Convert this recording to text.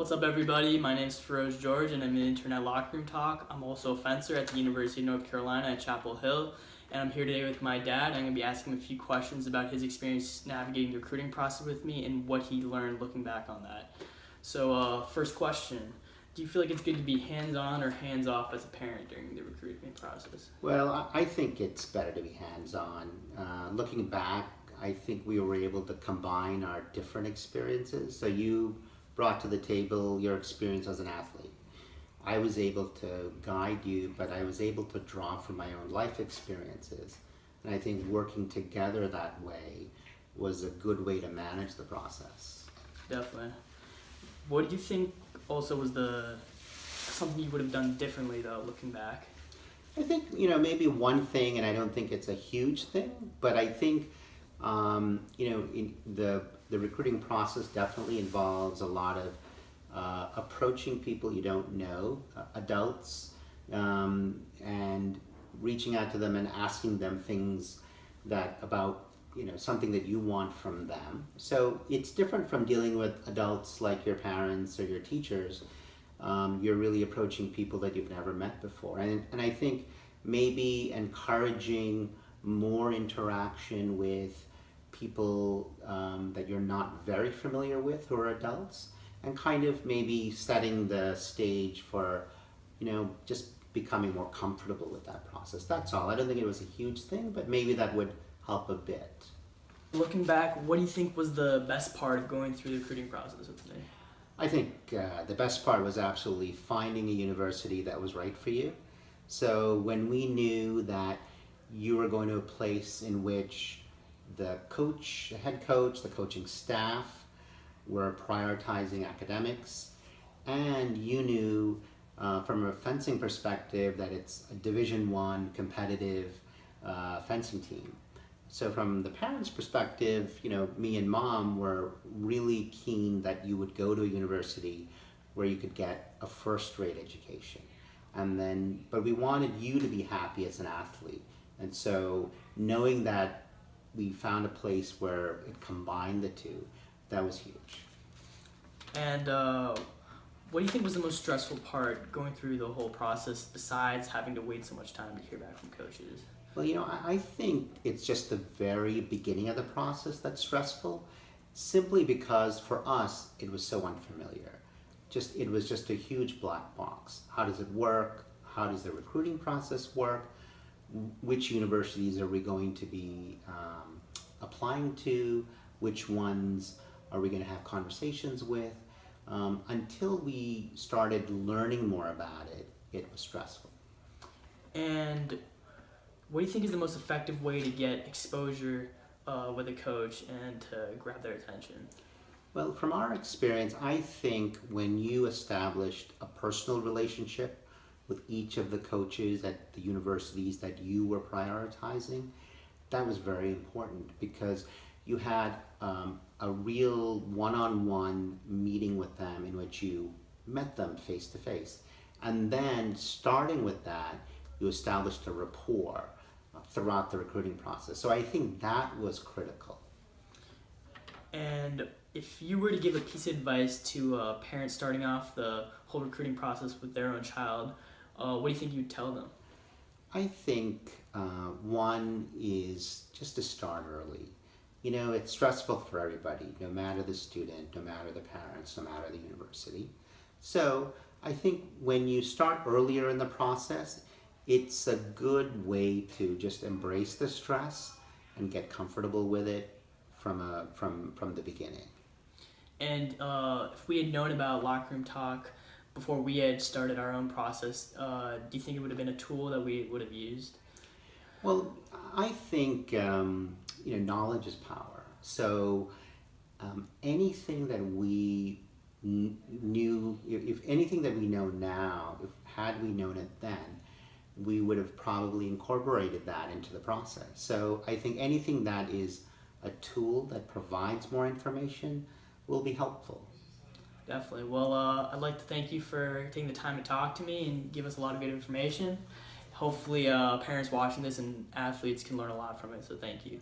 What's up, everybody? My name's Feroz George, and I'm an intern at Locker Room Talk. I'm also a fencer at the University of North Carolina at Chapel Hill, and I'm here today with my dad. I'm going to be asking him a few questions about his experience navigating the recruiting process with me and what he learned looking back on that. So, first question. Do you feel like it's good to be hands-on or hands-off as a parent during the recruiting process? Well, I think it's better to be hands-on. Looking back, I think we were able to combine our different experiences. So you brought to the table your experience as an athlete. I was able to guide you, but I was able to draw from my own life experiences. And I think working together that way was a good way to manage the process. Definitely. What do you think also was something you would have done differently, though, looking back? I think, maybe one thing, and I don't think it's a huge thing, but I think, in the recruiting process definitely involves a lot of approaching people you don't know, adults, and reaching out to them and asking them things about something that you want from them. So it's different from dealing with adults like your parents or your teachers. You're really approaching people that you've never met before. And I think maybe encouraging more interaction with people that you're not very familiar with who are adults, and kind of maybe setting the stage for, just becoming more comfortable with that process. That's all. I don't think it was a huge thing, but maybe that would help a bit. Looking back, what do you think was the best part of going through the recruiting process with me? I think the best part was absolutely finding a university that was right for you. So when we knew that you were going to a place in which the head coach, the coaching staff were prioritizing academics, and you knew from a fencing perspective that it's a Division I competitive fencing team. So from the parents' perspective, me and mom were really keen that you would go to a university where you could get a first-rate education. But we wanted you to be happy as an athlete. And so knowing that we found a place where it combined the two, that was huge. And what do you think was the most stressful part going through the whole process besides having to wait so much time to hear back from coaches? Well, I think it's just the very beginning of the process that's stressful, simply because for us, it was so unfamiliar. It was just a huge black box. How does it work? How does the recruiting process work? Which universities are we going to be applying to? Which ones are we going to have conversations with? Until we started learning more about it, it was stressful. And what do you think is the most effective way to get exposure with a coach and to grab their attention? Well, from our experience, I think when you established a personal relationship with each of the coaches at the universities that you were prioritizing, that was very important, because you had a real one-on-one meeting with them in which you met them face to face. And then starting with that, you established a rapport throughout the recruiting process. So I think that was critical. And if you were to give a piece of advice to a parent starting off the whole recruiting process with their own child, what do you think you'd tell them? I think one is just to start early. It's stressful for everybody, no matter the student, no matter the parents, no matter the university. So I think when you start earlier in the process, it's a good way to just embrace the stress and get comfortable with it from the beginning. And if we had known about Locker Room Talk before we had started our own process, do you think it would have been a tool that we would have used? Well, I think knowledge is power. So anything that we knew, if anything that we know now, had we known it then, we would have probably incorporated that into the process. So I think anything that is a tool that provides more information will be helpful. Definitely. Well, I'd like to thank you for taking the time to talk to me and give us a lot of good information. Hopefully parents watching this and athletes can learn a lot from it, so thank you.